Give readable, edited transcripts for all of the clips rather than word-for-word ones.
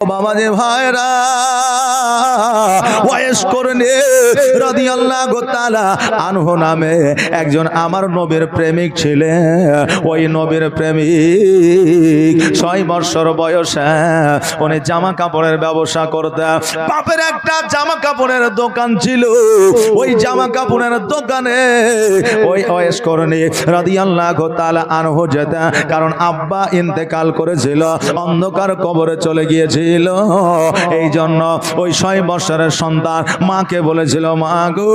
বাবা যে ভাইরা ওয়াইস করনে রাদিয়াল্লাহু তাআলা আনহু নামে একজন আমার নবীর প্রেমিক ছিলেন। ওই নবীর প্রেমিক 6 বছর বয়সে উনি জামা কাপড়ের ব্যবসা করতেন। বাপের একটা জামা কাপড়ের দোকান ছিল। ওই জামা কাপড়ের দোকানে ওই ওয়াইস করনে রাদিয়াল্লাহু তাআলা আনহু যেতেন, কারণ আব্বা ইন্তেকাল করেছিল, অন্ধকার কবরে চলে গিয়েছিল। এই জন্য ওই 6 বছরের সন্তান মাকে বলেছিল, মা গো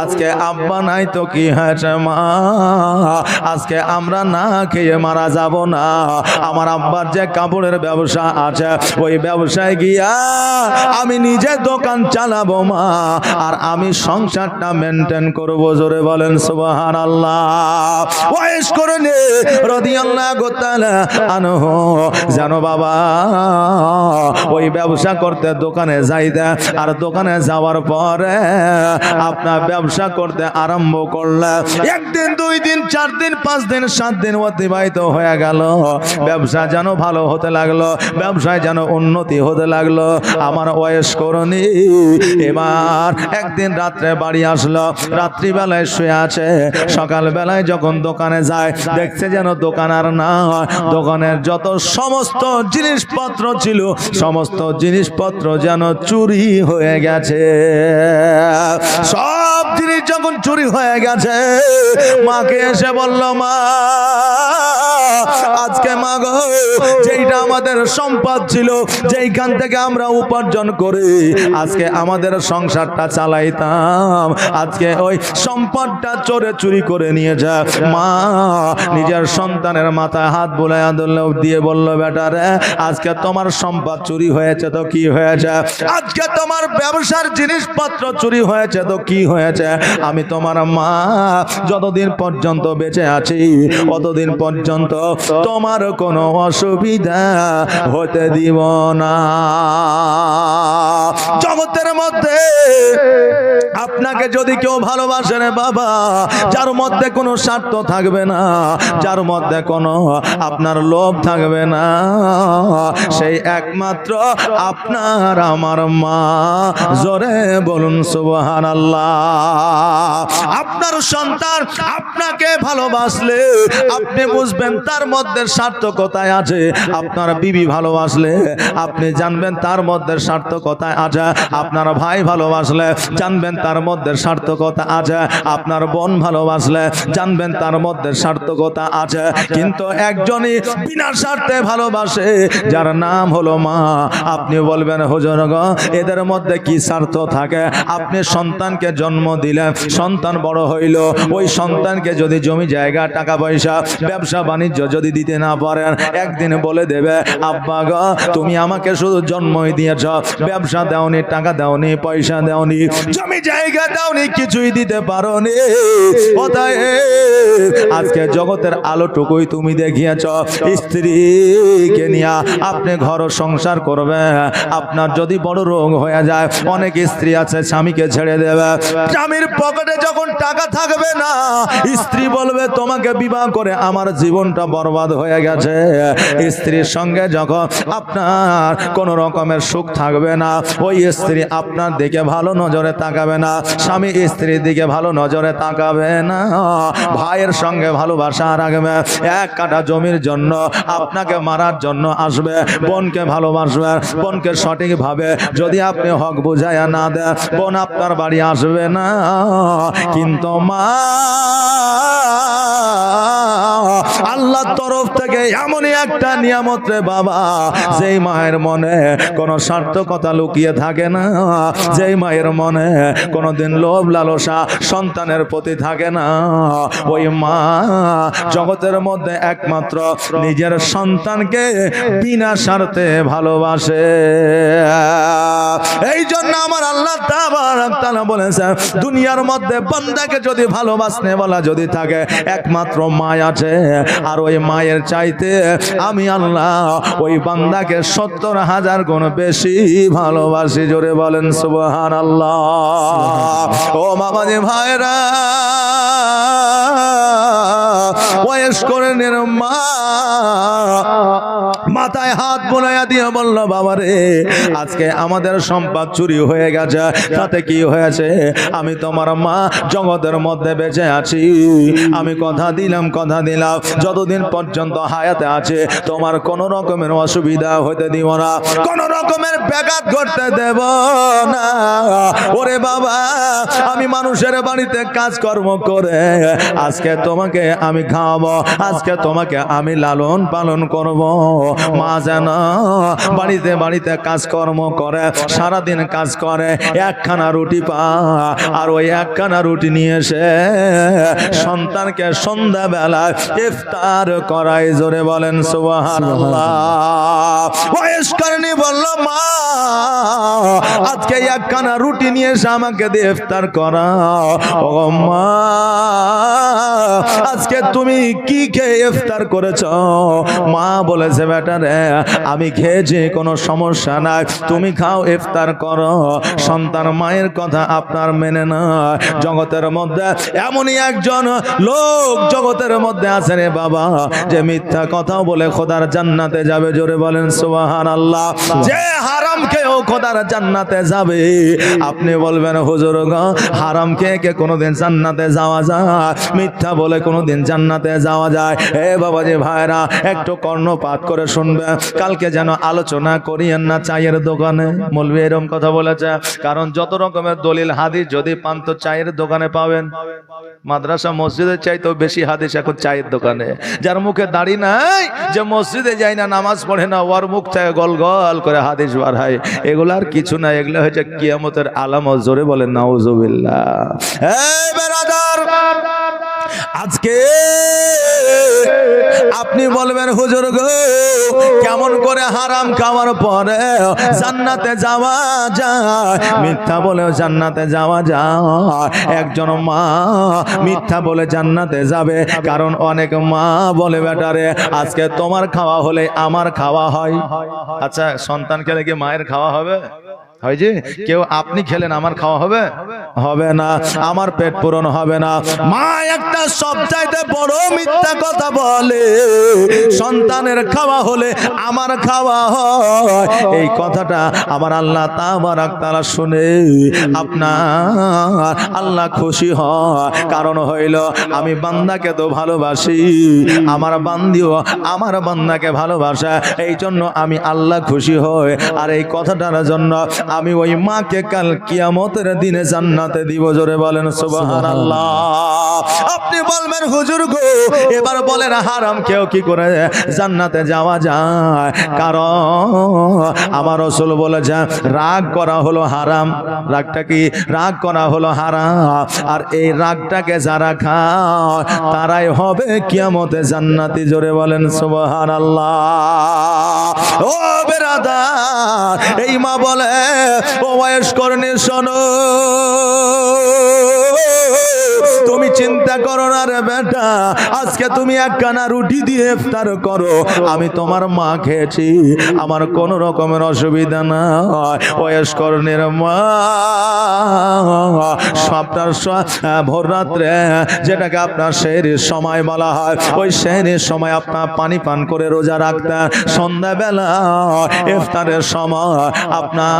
আজকে আব্বা নাই তো কি হয়েছে মা, আজকে আমরা না খেয়ে মারা যাব না। আমার আব্বার যে কাপড়ের ব্যবসা আছে ওই ব্যবসায় গিয়া আমি নিজে দোকান চালাবো মা, আর আমি সংসারটা মেনটেন করব। জোরে বলেন সুবহানাল্লাহ। ওয়াইস করনে রাদিয়াল্লাহু তাআলা আনহু জানো বাবা ওই ব্যবসা করতে দোকানে যাইতে, আর দোকানে যাওয়ার পরে আপনার ব্যবসা করতে আরম্ভ করলে একদিন 2 দিন 4 দিন 5 দিন 7 দিন অতিবাহিত হয়ে গেল। ব্যবসা যেন ভালো হতে লাগলো, ব্যবসায় যেন উন্নতি হতে লাগলো। আমার ওয়াইস করনি এবার একদিন রাত্রে বাড়ি আসলো, রাত্রিবেলায় শুয়ে আছে। সকালবেলায় যখন দোকানে যায় দেখছে যেন দোকান আর না, দোকানের যত সমস্ত জিনিসপত্র ছিল সমস্ত জিনিসপত্র যেন চুরি হয়ে গেছে। সব জিনিস যখন চুরি হয়ে গেছে মাকে এসে বলল, মা আজকে মা গো যেইটা আমাদের সম্পদ ছিল, যেইখান থেকে আমরা উপার্জন করি আজকে আমাদের সংসারটা চালাইতাম, আজকে ওই সম্পদটা চোরে চুরি করে নিয়ে যা। মা নিজের সন্তানের মাথায় হাত বুলাইয়া দিয়ে বলল, বেটা রে আজকে তোমার সম্পদ চুরি হয়েছে তো কি হয়েছে, আজকে তোমার ব্যবসার জিনিসপত্র চুরি হয়েছে তো কি হয়েছে, আমি তোমার মা যতদিন পর্যন্ত বেঁচে আছি অতদিন পর্যন্ত তোমার কোনো অসুবিধা হতে দিব না। জগতের মধ্যে আপনাকে যদি কেউ ভালোবাসে রে বাবা, যার মধ্যে কোনো স্বার্থ থাকবে না, যার মধ্যে কোনো আপনার লোভ থাকবে না, সেই একমাত্র আপনার আমার মা। জোরে বলুন সুবহানাল্লাহ। আপনার সন্তান আপনাকে ভালোবাসলে আপনি বুঝবেন তার মধ্যে সার্থকতায় আছে। আপনার বিবি ভালোবাসলে আপনি জানবেন তার মধ্যে সার্থকতায় আছে। আপনার ভাই ভালোবাসলে জানবেন তার মধ্যে সার্থকতা আছে। আপনার বোন ভালোবাসলে জানবেন তার মধ্যে সার্থকতা আছে। কিন্তু একজনই বিনা স্বার্থে ভালোবাসে, যার নাম হলো মা। আপনি বলবেন হুজুর গো এদের মধ্যে কি স্বার্থ থাকে? আপনি সন্তানকে জন্ম দিলেন, সন্তান বড় হইল, ওই সন্তানকে যদি জমি জায়গা টাকা পয়সা ব্যবসা বাণিজ্য যদি দিতে না পারেন, একদিন বলে দেবে আব্বা গো তুমি আমাকে শুধু জন্মই দিয়েছ, ব্যবসা দাওনি, টাকা দাওনি, পয়সা দাওনি, জমি জায়গা দাওনি, কিছুই দিতে পারোনি। আজকে জগতের আলোটুকুই তুমি দেখিয়েছ। স্ত্রীকে নিয়ে আপনি ঘর সংসার করবে, আপনার যদি বড় রোগ হয়ে যায়, অনেক স্ত্রী আছে স্বামীকে ছেড়ে দেবে। স্বামীর পকেটে যখন টাকা থাকবে না, স্ত্রী বলবে তোমাকে বিবাহ করে আমার জীবনটা বরবাদ হয়ে গেছে। স্ত্রীর সঙ্গে যখন আপনার কোন রকমের সুখ থাকবে না, ওই স্ত্রী আপনার দিকে ভালো নজরে তাকাবে না, স্বামী স্ত্রীর দিকে ভালো নজরে তাকাবে না। ভাইয়ের সঙ্গে ভালোবাসা রাখবে, 1 কাঠা জমির জন্য আপনাকে মারার জন্য আসবে। বোনকে ভালোবাসবে, বোনকে সঠিকভাবে যদি আপনি হক বুঝাইয়া না দেন, বোন আপনার বাড়ি আসবে না। কিন্তু মা আল্লাহর তরফ থেকে এমনই একটা নিয়ামত রে বাবা, যেই মায়ের মনে কোনো সার্থকতা লুকিয়ে থাকে না, যেই মায়ের মনে কোনোদিন লোভ লালসা সন্তানের প্রতি থাকে না, ওই মা জগতের মধ্যে একমাত্র নিজের সন্তানকে বিনা স্বার্থে ভালোবাসে। এই জন্য আমার আল্লাহ তাআলা বলেছেন দুনিয়ার মধ্যে বান্দাকে যদি ভালোবাসনে বলা যদি থাকে একমাত্র মা আছে, আর ওই মায়ের চাইতে আমি আল্লাহ ওই বান্দাকে 70,000 গুণ বেশি ভালোবাসি। জোরে বলেন সুবহানাল্লাহ। ও মামাজি ভাইরা বয়স্ক মা মাথায় হাত বোলাইয়া দিয়ে বলল, বাবা রে, আজকে আমাদের সম্পদ চুরি হয়ে গেছে, তাতে কি হয়েছে? আমি তোমার মা জগতের মধ্যে বেঁচে আছি, আমি কথা দিলাম যতদিন পর্যন্ত হায়াতে আছে তোমার কোন রকমের অসুবিধা হতে দিব না, কোন রকমের ব্যাঘাত ঘটতে দেব না। ওরে বাবা, আমি মানুষের বাড়িতে কাজকর্ম করে আজকে তোমাকে আমি খাওয়াবো, আজকে তোমাকে আমি লালন পালন করব। মা যেন বাড়িতে বাড়িতে কাজকর্ম করে, সারাদিন কাজ করে, একখানা রুটি পা, আর ওই একখানা রুটি নিয়ে এসে সন্তানকে সন্ধ্যাবেলায় ইফতার করাই। জোরে বলেন সুবহানাল্লাহ। বয়স্করণী বলল, মা আজকে একখানা রুটি নিয়ে এসে আমাকে দিয়ে ইফতার করাও। ও মা, আজকে তুমি কি খেয়ে ইফতার করেছ? মা বলেছে, বেটা রে, আমি খেয়েছি, কোনো সমস্যা নাই, তুমি খাও, ইফতার করো। সন্তান মায়ের কথা আপনার মেনে না। জগতের মধ্যে এমনই একজন লোক জগতের মধ্যে আছে রে বাবা, যে মিথ্যা কথা বলে খোদার জান্নাতে যাবে। জোরে বলেন সুবহানাল্লাহ। যে হারাম খেয়েও খোদার জান্নাতে যাবে। আপনি বলবেন, হুজুর গো, হারাম খেয়ে কে কোনোদিন জান্নাতে যাওয়া যায়? মিথ্যা বলে কোনোদিন জান্নাতে যাওয়া যায়? এ বাবাজি ভাইরা, একটু কর্ণপাত করে শুনবে। কালকে যেন আলোচনা করিয়েন না চায়ের দোকানে। মৌলভী এরকম কথা বলেছে, কারণ যত রকমের দলিল হাদিস যদি পান তো চায়ের দোকানে পাবেন। মাদ্রাসা মসজিদের চাইতেও বেশি হাদিস এখন চায়ের দোকানে। যার মুখে দাড়ি নাই, যে মসজিদে যায় না, নামাজ পড়ে না, ওর মুখ থেকে গল গল করে হাদিস বার হয়। এগুলো আর কিছু না, এগুলো হচ্ছে কিয়ামতের আলামত। জোরে বলেন নাউজুবিল্লাহ। এই বেরাদার, আজকে আপনি বলবেন, হুজুর গো, কেমন করে হারাম খাওয়ার পরে জান্নাতে যাওয়া যায়? মিথ্যা বলেও জান্নাতে যাওয়া যায়। একজন মা মিথ্যা বলে জান্নাতে যাবে, কারণ অনেক মা বলে, বেটারে, আজকে তোমার খাওয়া হলে আমার খাওয়া হয়। আচ্ছা, সন্তান খেলে কি মায়ের খাওয়া হবে? হয় যে কেউ আপনি খেলেন আমার খাওয়া হবে? হবে না, আমার পেট পূরণ হবে না। মা একটা সবচাইতে বড় মিথ্যা কথা বলে, সন্তানের খাওয়া হলে আমার খাওয়া হয়। এই কথাটা আমার আল্লাহ তাবারাক তাআলা শুনে আপনার আল্লাহ খুশি হয়। কারণ হইল, আমি বান্দাকে তো ভালোবাসি, আমার বান্দিও আমার বান্দাকে ভালোবাসে, এই জন্য আমি আল্লাহ খুশি হই। আর এই কথাটার জন্য আমি ওই মাকে কাল কিয়ামতের দিনে জান্নাতে দিব। জোরে বলেন সুবহানাল্লাহ। আপনি বলবেন, হুজুর গো, এবার বলেন হারাম কেউ কি করে জান্নাতে যাওয়া যায়? কারণ আমার রাসূল বলেছে, রাগ করা হলো হারাম। রাগটা কি? রাগ করা হলো হারাম। আর এই রাগটাকে যারা খায় তারাই হবে কিয়ামতে জান্নাতি। জোরে বলেন সুবহানাল্লাহ। ও বেরাদার, এই মা বলে, ও বয়স্করণী শোনো, তুমি চিন্তা করো না রে বেটা, আজকে তুমি একখানা রুটি দিয়ে ইফতার করো, আমি তোমার মা খেয়েছি, আমার কোন রকমের অসুবিধা নাই। বয়স্করণীর মা সপ্তাহ ভোর রাত্রে, যেটাকে আপনার সেহরির সময় বলা হয়, ওই সেহরির সময় আপনার পানি পান করে রোজা রাখতেন। সন্ধ্যাবেলা ইফতারের সময় আপনার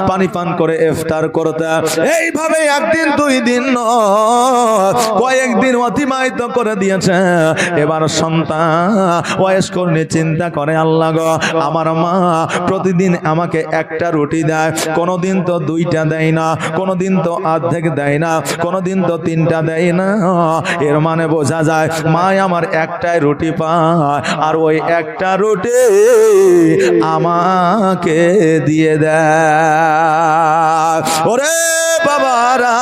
পানি পান করে ইফতার করতেন। এইভাবে একদিন দুই দিন কয়েকদিন অতিবাহিত করে দিয়েছে। এবার সন্তান বয়স্করণী চিন্তা করে, আল্লাহ গো, আমার মা প্রতিদিন আমাকে একটা রুটি দেয়, কোনোদিন তো দুইটা দেয় না, কোনোদিন তো অর্ধেক দেয় না, কোনোদিন তো তিনটা দেয় না। এর মানে বোঝা যায় মা আমার একটাই রুটি পায়, আর ওই একটা রুটি আমাকে দিয়ে দেয়। ওরে বাবারা,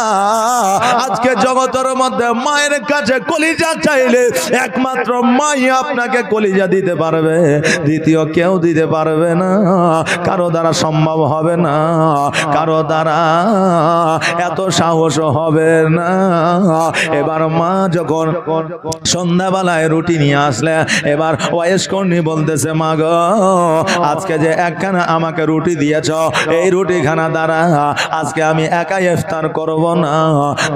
আজকে জগতের মধ্যে মায়ের কাছে কলিজা চাইলে একমাত্র মাই আপনাকে কলিজা দিতে পারবে, দ্বিতীয় কেউ দিতে পারবে না। কারো দ্বারা সম্ভব হবে না, কারো দ্বারা এত সাহস হবে না। এবার মা যখন সন্ধ্যাবেলায় রুটি নিয়ে আসলে, এবার বয়স্কর্ণী বলতেছে, মা গো, আজকে যে একখানা আমাকে রুটি দিয়েছ, এই রুটিখানা দ্বারা আজকে আমি একাই ইফতার করব না,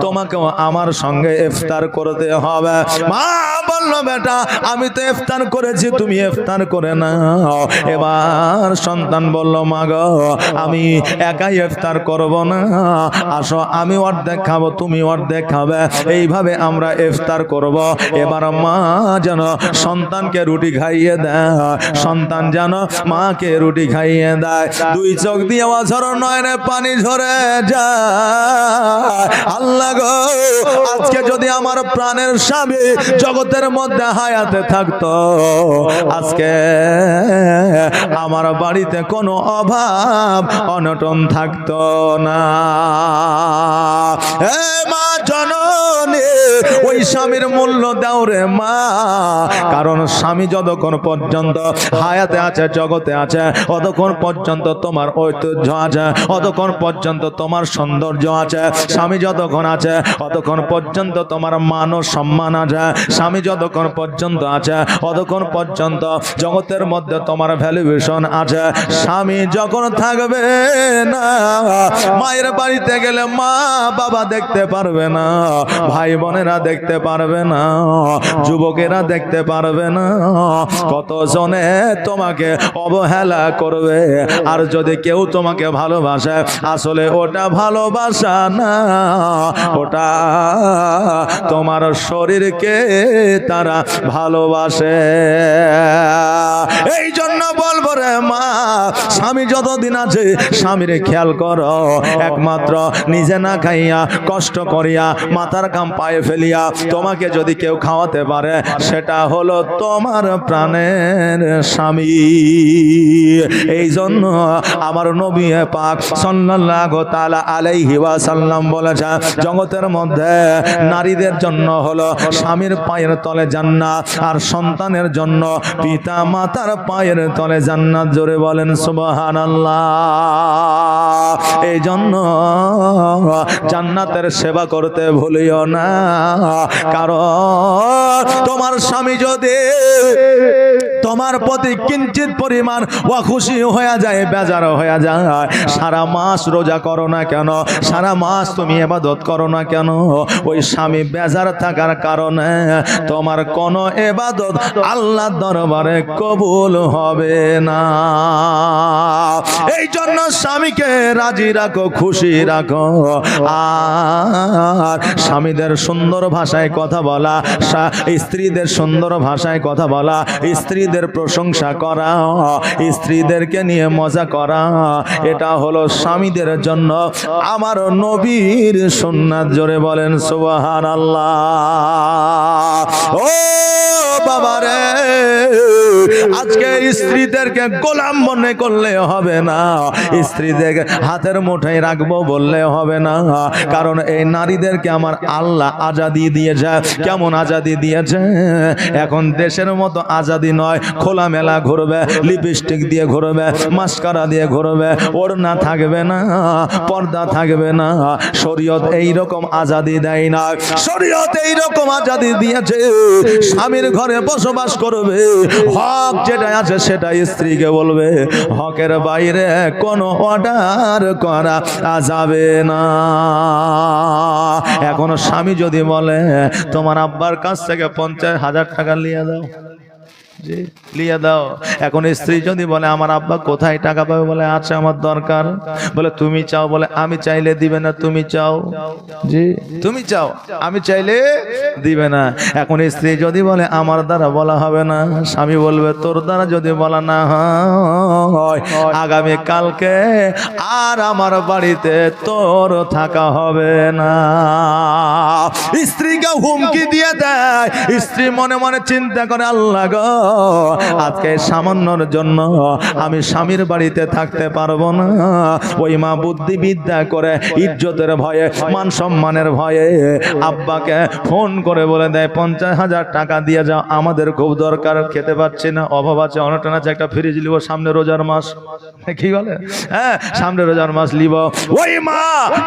তোমাকেও আমার আমার সঙ্গে ইফতার করতে হবে। মা বলল বেটা আমি তো ইফতার করেছি, তুমি ইফতার করে নাও। এবার সন্তান বলল মা গো আমি একাই ইফতার করব না, আসো আমি অর্ধেক খাবো তুমি অর্ধেক খাবে, এইভাবে আমরা ইফতার করব। এবার মা যেন সন্তানকে রুটি খাইয়ে দেয়, সন্তান যেন মাকে রুটি খাইয়ে দেয়। দুই চোখ দিয়ে অঝর নয়নে পানি ঝরে যায়। আল্লাহ গো আজকে যদি আমার প্রাণের স্বামী জগতের মধ্যে হায়াতে থাকতো, আজকে আমার বাড়িতে কোনো অভাব অনটন থাকতো না। হে মা জননী ওই স্বামীর মূল্য দাও রে মা, কারণ স্বামী যতক্ষণ পর্যন্ত হায়াতে আছে জগতে আছে ততক্ষণ পর্যন্ত তোমার ঐতিহ্য আছে, ততক্ষণ পর্যন্ত তোমার সৌন্দর্য আছে। স্বামী যতক্ষণ আছে ততক্ষণ পর্যন্ত তোমার মান ও সম্মান আছে। স্বামী যতক্ষণ পর্যন্ত আছে ততক্ষণ পর্যন্ত জগতের মধ্যে তোমার ভ্যালুয়েশন আছে। স্বামী যখন থাকবে না, মায়ের বাড়িতে গেলে মা বাবা দেখতে পারবে না, ভাই বোনেরা দেখতে পারবে না, যুবকেরা দেখতে পারবে না, কতজনে তোমাকে অবহেলা করবে। আর যদি কেউ তোমাকে ভালোবাসে আসলে ওটা ভালোবাসা না, ওটা তোমার শরীরকে তারা ভালোবাসে। এই জন্য বলবো রে মা স্বামী যতদিন আছে স্বামীর খেয়াল করো, একমাত্র নিজে না খাইয়া কষ্ট করিয়া মাথার কাম পায়ে ফেলিয়া তোমাকে যদি কেউ খাওয়াতে পারে সেটা হলো তোমার প্রাণের স্বামী। এই জন্য আমার নবী পাক সাল্লাল্লাহু তাআলা আলাইহি ওয়াসাল্লাম বলেছে জগতের মধ্যে নারীদের জন্য হলো স্বামীর পায়ের তলে জান্নাত, আর সন্তানের জন্য পিতা মাতার পায়ের তলে জান্নাত। জোরে বলেন সুবহানাল্লাহ। এই জন্য জান্নাতের সেবা করতে ভুলিও না, কারণ তোমার স্বামী যদি তোমার প্রতি কিঞ্চিত পরিমাণ অখুশি হয়ে যায়, বেজার হয়ে যায়, সারা মাস রোজা করো না কেন, সারা মাস তুমি ইবাদত করো না কেন, ওই স্বামী বেজার থাকার কারণে তোমার কোনো ইবাদত আল্লাহর দরবারে কবুল হবে না। এই জন্য স্বামীকে রাজি রাখো, খুশি রাখো। আর স্বামীদের সুন্দর ভাষায় কথা বলা, স্ত্রীদের সুন্দর ভাষায় কথা বলা, স্ত্রীদের প্রশংসা করা, স্ত্রীদেরকে নিয়ে মজা করা, এটা হলো স্বামীদের জন্য আমার নবীর সুন্নাত। জোরে বলেন সুবহানাল্লাহ। ও বাবারে আজকে স্ত্রীদেরকে গোলাম মনে করলে হবে না, স্ত্রীদের হাতের মুঠোয় রাখবো বললে হবে না, কারণ এই নারীদেরকে আমার আল্লাহ আজাদি দিয়েছে। কেমন আজাদি দিয়েছে? এখন দেশের মতো আজাদি নয়, খোলামেলা ঘুরবে, লিপস্টিক দিয়ে ঘুরবে, মাস্কারা দিয়ে ঘুরবে, ওড়না থাকবে না, পর্দা থাকবে না। শরীয়ত এইরকম আজাদি দেয় না, শরীয়ত এইরকম আজাদি দিয়েছে স্বামীর ঘরে বসবাস করবে, হক যেটা আছে সেটা স্ত্রীকে বলবে, হকের বাইরে কোনো অর্ডার করা যাবে না। এখন স্বামী যদি বলে তোমার আব্বার কাছ থেকে 50,000 টাকা নিয়ে দাও, জি লিয়ে দাও। এখন স্ত্রী যদি বলে আমার আব্বা কোথায় টাকা পাবে, বলে আচ্ছা আমার দরকার, বলে তুমি চাও, বলে আমি চাইলে দিবে না, তুমি চাও, জি তুমি চাও, আমি চাইলে দিবে না। এখন স্ত্রী যদি বলে আমার দ্বারা বলা হবে না, স্বামী বলবে তোর দ্বারা যদি বলা না হয় আগামী কালকে আর আমার বাড়িতে তোর থাকা হবে না। স্ত্রীকে হুমকি দিয়ে দেয়। স্ত্রী মনে মনে চিন্তা করে আল্লাহ গো আজকে সামান্যর জন্য আমি স্বামীর বাড়িতে থাকতে পারবো না। ওই মা বুদ্ধিবিদ্যা করে ইজ্জতের ভয়ে, মান সম্মানের ভয়ে আব্বাকে ফোন করে বলে দেয় 50,000 টাকা দিয়ে যাও, আমাদের খুব দরকার, খেতে পাচ্ছি না, অভাব আছে, অনটন আছে, একটা ফ্রিজ লিব, সামনে রোজার মাস, কি বলে হ্যাঁ সামনে রোজার মাস লিব। ওই মা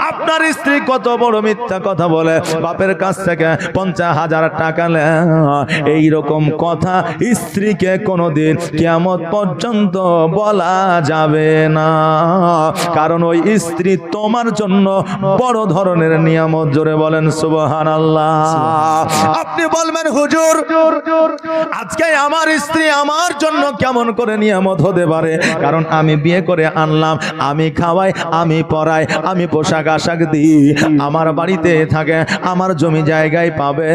আপনার স্ত্রী কত বড় মিথ্যা কথা বলে, বাপের কাছ থেকে 50,000 টাকা এইরকম কথা স্ত্রীকে কোনোদিন কিয়ামত পর্যন্ত বলা যাবে না, কারণ ওই স্ত্রী তোমার জন্য বড় ধরনের নিয়ামত। জোরে বলেন সুবহানাল্লাহ। আপনি বলবেন হুজুর আজকে আমার স্ত্রী আমার জন্য কেমন করে নিয়ামত হতে পারে? কারণ আমি বিয়ে করে আনলাম, আমি খাওয়াই, আমি পড়াই, আমি পোশাক আশাক দিই, আমার বাড়িতে থাকে, আমার জমি জায়গায় পাবে,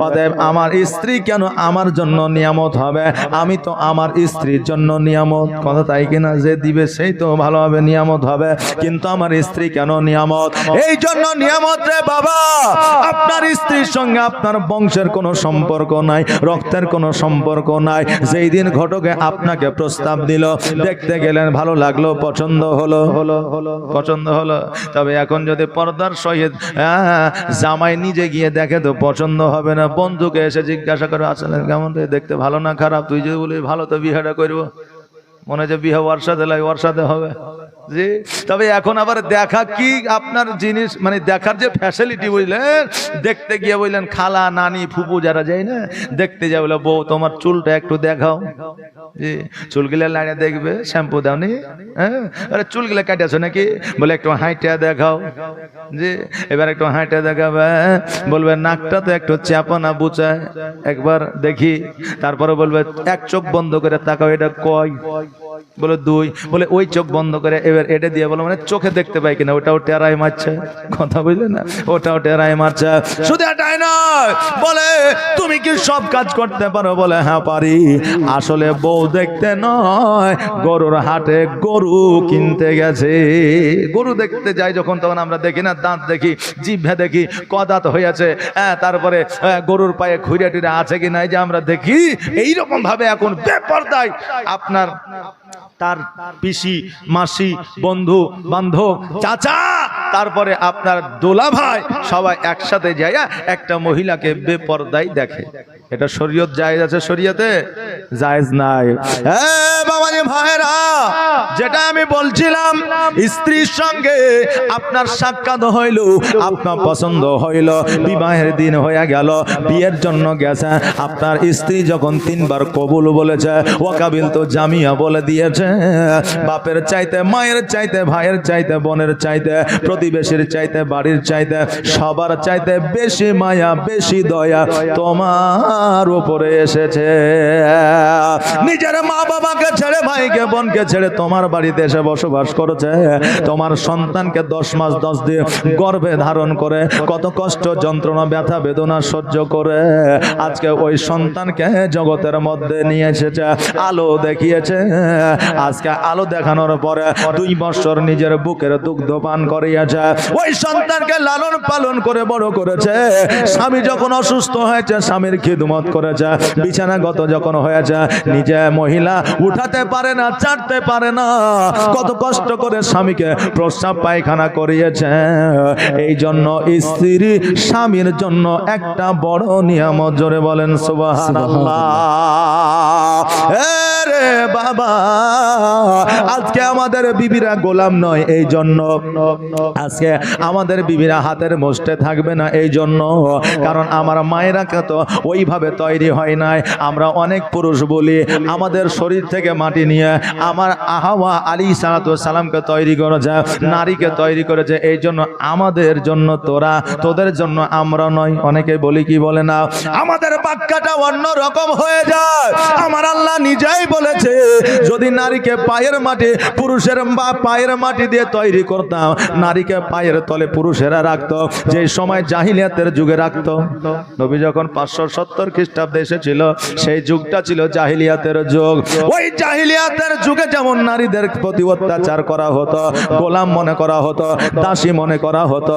অতএব আমার স্ত্রী কেন আমার জন্য নিয়ামত হবে? আমি তো আমার স্ত্রীর জন্য নিয়ামত। কথা তাই কিনা? যে দিবে সেই তো ভালোভাবে নিয়ামত হবে, কিন্তু আমার স্ত্রী কেন নিয়ামত? এই জন্য নিয়ামত রে বাবা। আপনার স্ত্রীর সঙ্গে আপনার বংশের কোনো সম্পর্ক নাই, রক্তের কোনো সম্পর্ক নাই। যেই দিন ঘটকে আপনাকে প্রস্তাব দিল, দেখতে গেলেন, ভালো লাগলো, পছন্দ হলো, পছন্দ হলো, তবে এখন যদি পর্দার সহিত জামাই নিজে গিয়ে দেখে তো পছন্দ হবে না। বন্ধুকে এসে জিজ্ঞাসা করে আসলে কেমন রে, দেখতে ভালো না খারাপ? তুই যদি বলি ভালো তো বিহাটা করবো, মনে হয় যে বিহা ওর সাথে লাগে, ওর সাথে হবে। জি, তবে এখন আবার দেখা কি আপনার জিনিস, মানে দেখার যে ফ্যাসিলিটি বুঝলেন, দেখতে গিয়ে বললেন খালা নানি ফুপু যারা যায় না, দেখতে যাও, বলে বউ তোমার চুলটা একটু দেখাও। জি, চুলগুলা লাইনে দেখবে, শ্যাম্পু দাওনি? হ্যাঁ, আরে চুলগুলা কাটিয়েছো নাকি? বলে একটু হাইটা দেখাও। জি, এবার একটু হাইটা দেখাবে, বলবে নাকটা তো একটু চাপা না বুচায়, একবার দেখি। তারপরে বলবে এক চোখ বন্ধ করে তাকাও, এটা কয়? বলে দুই। বলে ওই চোখ বন্ধ করে এবার এটা দিয়ে বলো, মানে চোখে দেখতে পাই কিনা, ওটাও টেরাই মারছে। কথা বুঝলে না? ওটাও টেরাই মারছে। শুধু এটাই নয়, বলে তুমি কি সব কাজ করতে পারো? বলে হ্যাঁ পারি। আসলে বউ দেখতে নয়, গরুর হাটে গরু কিনতে গেছে। গরু দেখতে যাই যখন, তখন আমরা দেখি না, দাঁত দেখি, জিভে দেখি, কদাঁত হয়েছে, হ্যাঁ, তারপরে গরুর পায়ে খুঁড়ে টুড়ে আছে কিনা, এই যে আমরা দেখি। এইরকম ভাবে এখন বেপরদায় আপনার তার পিসি, মাসি, বন্ধু বান্ধব, চাচা, তারপরে আপনার দোলা ভাই, সবাই একসাথে যায় একটা মহিলাকে বেপরদায় দেখে। এটা শরীয়ত জায়েজ আছে? শরীয়তে জায়েজ নাই। বাবাজি ভাইরা, যেটা আমি বলছিলাম, স্ত্রীর সঙ্গে আপনার সাক্ষাৎ হইল, আপনার পছন্দ হইল, বিবাহের দিন হয়ে গেল, বিয়ের জন্য গেছে, আপনার স্ত্রী যখন 3 বার কবুল বলেছে, ওয়াকাবিল তো জামিয়া বলে দিয়েছে, বাপের চাইতে, মায়ের চাইতে, ভাইয়ের চাইতে, বোনের চাইতে, প্রতিবেশীর চাইতে, বাড়ির চাইতে, সবার চাইতে বেশি মায়া, বেশি দয়া তোমার উপরে এসেছে। নিজের মা বাবাকে ছেড়ে, ভাইকে বোনকে ছেড়ে তোমার বাড়িতে এসে বসবাস করেছে। তোমার সন্তানকে 10 মাস 10 দিন গর্ভে ধারণ করে কত কষ্ট, যন্ত্রণা, ব্যথা, বেদনা সহ্য করে আজকে ওই সন্তানকে জগতের মধ্যে নিয়ে এসেছে, আলো দেখিয়েছে। আজকে আলো দেখানোর পরে 2 বছর নিজের বুকের দুগ্ধ পান করিয়েছে, ওই সন্তানকে লালন পালন করে বড় করেছে। স্বামী যখন অসুস্থ হয়েছে, স্বামীর খিদমত করেছে। বিছানাগত যখন হয়েছে, নিজে মহিলা উঠাতে পারে না, চাটতে পারে না, কত কষ্ট করে স্বামীকে প্রস্রাব পায়খানা করিয়েছে। এই জন্য স্ত্রী স্বামীর জন্য একটা বড় নিয়ামত। জোরে বলেন সুবহানাল্লাহ। রে বাবা, আজকে আমাদের বিবিরা গোলাম নয়, এই জন্য আজকে আমাদের বিবিরা হাতের মুষ্টিতে থাকবে না, এই জন্য কারণ আমার মায়েরা তো ওইভাবে তৈরি হয় নাই। আমরা অনেক পুরুষ বলি, আমাদের শরীর থেকে মাটি নিয়ে আমার হাওয়া আলাইহিস সালামকে তৈরি করেছে, নারীকে তৈরি করেছে। এই জন্য আমাদের জন্য তোরা, তোদের জন্য আমরা নয়। অনেকে বলি কি বলে না, আমাদের বাক্যটা অন্য রকম হয়ে যায়। আমার আল্লাহ নিজেই বলেছে, যদি নারীকে পায়ের মাটি, পুরুষের পায়ের মাটি দিয়ে তৈরি করতাম, নারীকে পায়ের তলে পুরুষেরা রাখতো, যে সময় জাহিলিয়াতের যুগে রাখতো। নবী যখন 570 খ্রিস্টাব্দে এসেছিল, সেই যুগটা ছিল জাহিলিয়াতের যুগ। ওই জাহিলিয়াতের যুগে যেমন নারীদের প্রতি অত্যাচার করা হতো, গোলাম মনে করা হতো, দাসী মনে করা হতো,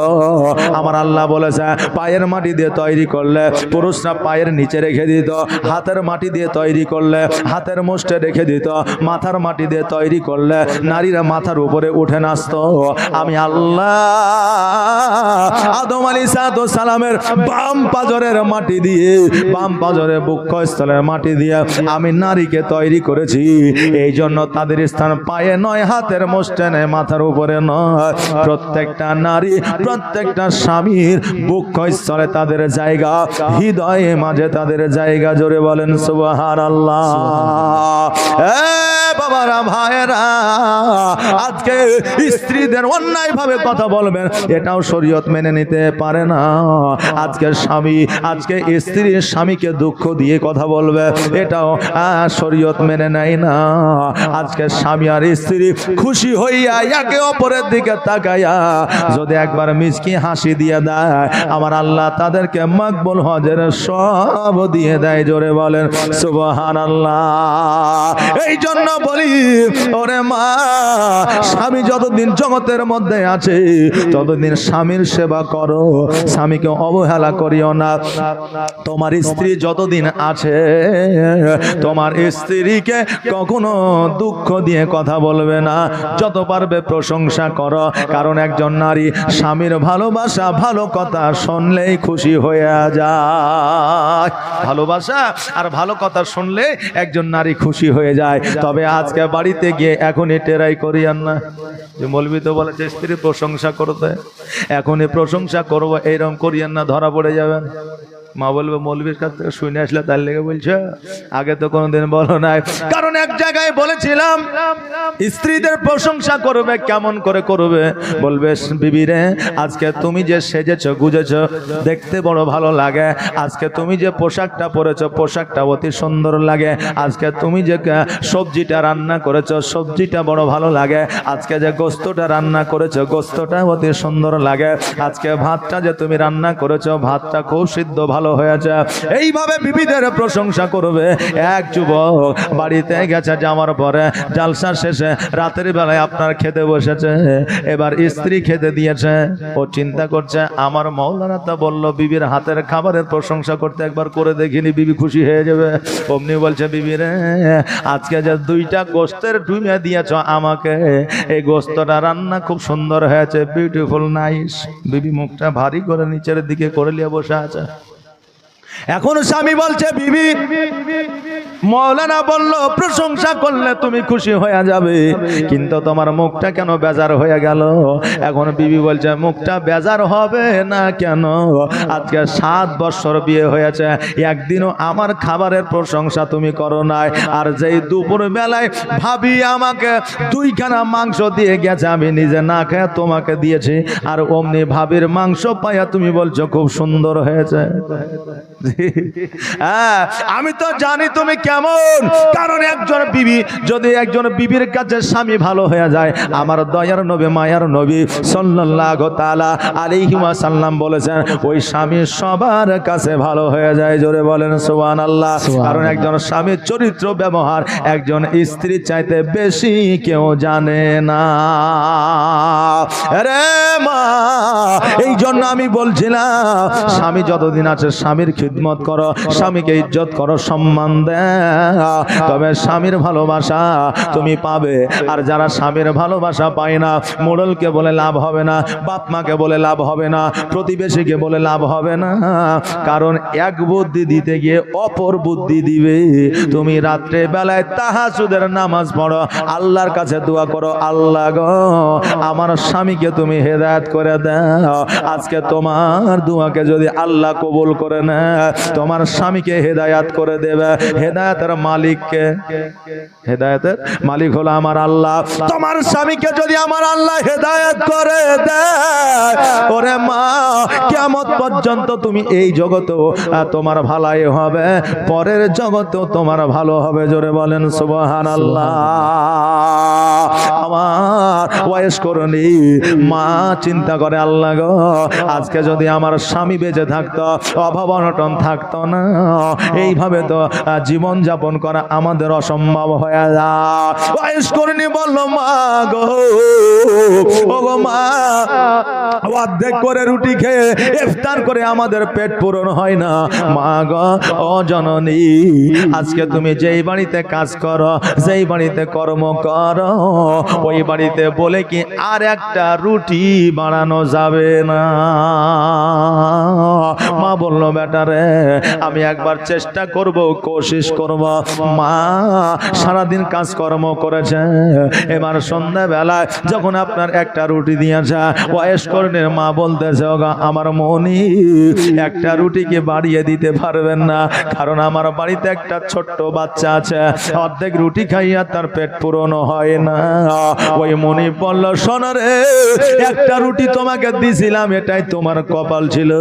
আমার আল্লাহ বলেছে পায়ের মাটি দিয়ে তৈরি করলে পুরুষরা পায়ের নিচে রেখে দিত, হাতের মাটি দিয়ে তৈরি করলে হাতের মুষ্টে রেখে দিত, মাথার মাটি দিয়ে তৈরি করলে নারীরা মাথার উপরে উঠে নাচতো। আমি আল্লাহ আদম আলাইহিস সালামের বাম পাজরের মাটি দিয়ে, বাম পাজরের বক্ষস্থলের মাটি দিয়ে আমি নারীকে তৈরি করেছি। এই জন্য তাদের স্থান পায়ে নয়, হাতের মুষ্টে নয়, মাথার উপরে নয়। প্রত্যেকটা নারী, প্রত্যেকটা স্বামীর বক্ষস্থলে তাদের জায়গা, হৃদয়ে মাঝে তাদের জায়গা। জোরে বলেন সুবহানাল্লাহ। বাবারা, ভাইয়েরা, আজকে স্ত্রীদের অন্যায় ভাবে কথা বলবেন, এটাও শরীয়ত মেনে নিতে পারে না। আজকে স্বামী, আজকে স্ত্রী স্বামীকে দুঃখ দিয়ে কথা বলবে, এটাও শরীয়ত মেনে নেয় না। আজকে স্বামী আর স্ত্রী খুশি হইয়া একে অপরের দিকে তাকাইয়া যদি একবার মিষ্টি হাসি দিয়ে দেয়, আমার আল্লাহ তাদেরকে মকবুল হজের সব দিয়ে দেয়। জোরে বলেন সুবহানাল্লাহ। এই জন্য বলি, ওরে মা, স্বামী যতদিন জগতের মধ্যে আছে ততদিন স্বামীর সেবা করো, স্বামীকে অবহেলা করিও না। তোমার স্ত্রী যতদিন আছে তোমার স্ত্রীকে কখনো দুঃখ দিয়ে কথা বলবে না, যত পারবে প্রশংসা করো। কারণ একজন নারী স্বামীর ভালোবাসা, ভালো কথা শুনলেই খুশি হয়ে যায়। ভালোবাসা আর ভালো কথা শুনলে একজন নারী খুশি হয়ে যায়। তবে আজকে বাড়িতে গিয়ে এখনই টেরাই করিয়েন না যে মৌলবি তো বলেছে স্ত্রী প্রশংসা করতে, এখনই প্রশংসা করবো, এইরকম করিয়েন না, ধরা পড়ে যাবেন। মা বলবে মৌলবীর কাছ থেকে শুনে আসলে তার লেগে বলছে, আগে তো কোনোদিন বলো নাই। কারণ এক জায়গায় বলেছিলাম স্ত্রীদের প্রশংসা করবে, কেমন করে করবে? বলবে বিবি রে, আজকে তুমি যে সেজেছো গুজেছো দেখতে বড় ভালো লাগে, আজকে তুমি যে পোশাকটা পরেছো পোশাকটা অতি সুন্দর লাগে, আজকে তুমি যে সবজিটা রান্না করেছো সবজিটা বড় ভালো লাগে, আজকে যে গোস্তটা রান্না করেছো গোস্তটা অতি সুন্দর লাগে, আজকে ভাতটা যে তুমি রান্না করেছো ভাতটা খুব সিদ্ধ ভালো হয়েছে। এইভাবে বিবিদের প্রশংসা করবে। এক যুবক বাড়িতে গেছে যাওয়ার পরে জালসা শেষে রাতের বেলায় আপনার খেতে বসেছে, এবার স্ত্রী খেতে দিয়েছে। ও চিন্তা করছে আমার মাওলানা তা বললো বিবির হাতের খাবারের প্রশংসা করতে, একবার করে দেখিনি, বিবি খুশি হয়ে যাবে। অমনি বলছে বিবি রে, আজকে যে 2টা গোস্তের ডুমে দিয়েছ আমাকে, এই গোস্তটা রান্না খুব সুন্দর হয়েছে, বিউটিফুল নাইস। বিবি মুখটা ভারী করে নিচের দিকে করে নিয়ে বসে আছে। এখন স্বামী বলছে বিবি, মাওলানা বলল প্রশংসা করলে তুমি খুশি হয়ে যাবে, কিন্তু তোমার মুখটা কেন বেজার হয়ে গেল? এখন বিবি বলছে মুখটা বেজার হবে না কেন? আজকে 7 বছর বিয়ে হয়েছে, একদিনও আমার খাবারের প্রশংসা তুমি করো নাই। আর যেই দুপুর বেলায় ভাবি আমাকে 2খানা মাংস দিয়ে গেছে, আমি নিজে না খেয়ে তোমাকে দিয়েছি, আর অমনি ভাবির মাংস পাইয়া তুমি বলছো খুব সুন্দর হয়েছে। আমি তো জানি তুমি কেমন। কারণ একজন বিবি, যদি একজন বিবির কাছে স্বামী ভালো হয়ে যায়, আমার দয়ার নবী মায়ার নবী সাল্লাল্লাহু তাআলা আলাইহি ওয়াসাল্লাম বলেছেন ওই স্বামী সবার কাছে ভালো হয়ে যায়। জোরে বলেন সুবহানাল্লাহ। কারণ একজন স্বামীর চরিত্র ব্যবহার একজন স্ত্রীর চাইতে বেশি কেউ জানে না। আরে মা, এই জন্য আমি বলছিলাম স্বামী যতদিন আছে স্বামীর খিদমত করো, স্বামীকে ইজ্জত করো, সম্মান দাও, তবে স্বামীর ভালোবাসা তুমি পাবে। আর যারা স্বামীর ভালোবাসা পায় না, মোড়লকে বলে লাভ হবে না, বাপ মাকে বলে লাভ হবে না, প্রতিবেশীকে বলে লাভ হবে না। কারণ এক বুদ্ধি দিতে গিয়ে অপর বুদ্ধি দিবে। তুমি রাত্রে বেলায় তাহাজ্জুদের নামাজ পড়ো, আল্লাহর কাছে দোয়া করো, আল্লাহ গো আমার স্বামীকে তুমি হেদায়েত করে দাও। আজকে তোমার দোয়াকে যদি আল্লাহ কবুল করে নেয়, তোমার স্বামীকে হেদায়াত করে দেবে। হেদায়াতের মালিককে, হেদায়াতের মালিক হলো আমার আল্লাহ। তোমার স্বামীকে যদি আমার আল্লাহ হেদায়াত করে দেয়, ওরে মা, কিয়ামত পর্যন্ত তুমি এই জগতেও তোমার ভালাই হবে, পরের জগতেও তোমার ভালো হবে। জোরে বলেন সুবহানাল্লাহ। আমার ওয়াইস করনি মা চিন্তা করে, আল্লাহ গো আজকে যদি আমার স্বামী বেঁচে থাকতো, অভাব অনটন থাকতো না, এইভাবে তো জীবন যাপন করা আমাদের অসম্ভব হয়ে যায়। ওয়াইস করিনি বলল মা গো, ও গো মা, অর্ধেক করে রুটি খেয়ে ইফতার করে আমাদের পেট পূরণ হয় না। মা গো, ও জননী, আজকে তুমি যেই বাড়িতে কাজ করো, যেই বাড়িতে কর্ম করো, ওই বাড়িতে বলে কি আর একটা রুটি বানানো যাবে না? মা বলল বেটারে, আমি একবার চেষ্টা করব, কোশিশ করব। মা সারাদিন কাজকর্ম করেছে, এবার সন্ধ্যাবেলায় যখন আপনার একটা রুটি দিয়েছে, ওয়াইস কর্ণের মা বলতেছে, ওগা আমার মনি, একটা রুটিকে বাড়িয়ে দিতে পারবেন না, কারণ আমার বাড়িতে একটা ছোট্ট বাচ্চা আছে, অর্ধেক রুটি খাইয়া তার পেট পূরণ হয় না। ওই মনি বলল, শোনো রে, একটা রুটি তোমাকে দিছিলাম, এটাই তোমার কপাল ছিল।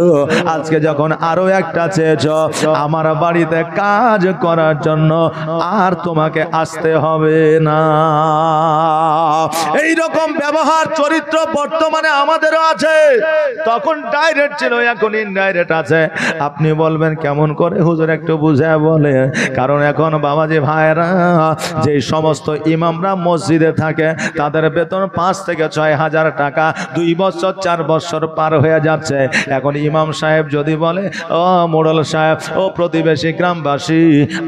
আজকে যখন আরো একটা চেয়েছ আমার বাড়িতে কাজ করার জন্য, আর তোমাকে আসতে হবে না। এই রকম ব্যবহার চরিত্র বর্তমানে আমাদেরও আছে। তখন ডাইরেক্ট ছিল, এখন ইনডাইরেক্ট আছে। আপনি বলবেন কেমন করে হুজুর, একটু বুঝায় বলে। কারণ এখন বাবাজি ভাইরা, যে সমস্ত ইমামরা মসজিদে থাকে, তাদের বেতন 5 থেকে 6 হাজার টাকা, 2 বছর 4 বছর পার হয়ে যাচ্ছে। এখন ইমাম সাহেব যদি বলে, ও মোড়ল সাহেব, ও প্রতিবেশী গ্রামবাসী,